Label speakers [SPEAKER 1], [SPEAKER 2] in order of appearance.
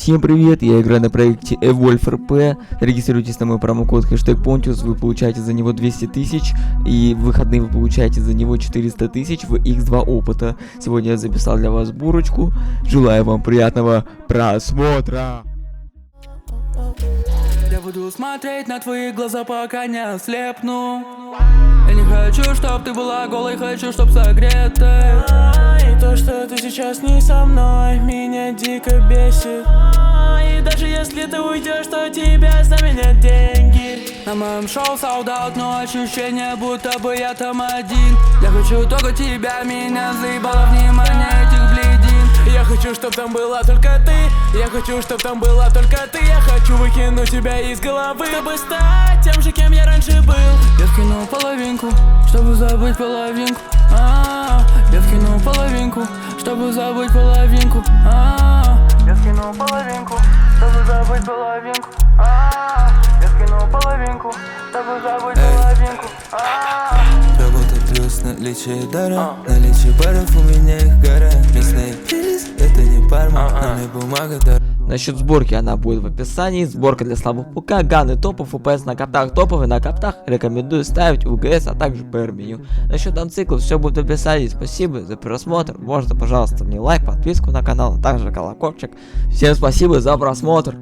[SPEAKER 1] Всем привет, я играю на проекте EvolveRP. Регистрируйтесь на мой промокод #Pontius, вы получаете за него 200 тысяч, и в выходные вы получаете за него 400 тысяч в X2 опыта. Сегодня я записал для вас бурочку. Желаю вам приятного просмотра.
[SPEAKER 2] Я буду смотреть на твои глаза, пока не ослепну. Я не хочу, чтоб ты была голой, хочу, чтоб согретой. И то, что ты сейчас не со мной, меня дико бесит. И даже если ты уйдешь, то тебя заменят деньги. На моем шоу солдат, но ощущение, будто бы я там один. Я хочу только тебя, меня заебало внимание этих бледин. Я хочу, чтоб там была только ты. Я хочу, чтоб там была только ты. Я хочу выкинуть тебя из головы, чтобы стать тем же, кем я раньше был. Я вкинул половинку, чтобы забыть половинку. Я вкинул половинку, чтобы забыть половинку. Я вкинул половинку, чтобы забыть половинку. Я вкинул половинку, чтобы забыть половинку.
[SPEAKER 3] Работа плюс наличие дара, наличие баров у меня их гора. Местные прелесть, это не парма, нами бумага дара.
[SPEAKER 1] Насчет сборки, она будет в описании. Сборка для слабых ПК, ганы топов, FPS на коптах топовые, на коптах рекомендую ставить УГС, а также PR меню. Насчет анциклов все будет в описании. Спасибо за просмотр. Можно, пожалуйста, мне лайк, подписку на канал, а также колокольчик. Всем спасибо за просмотр.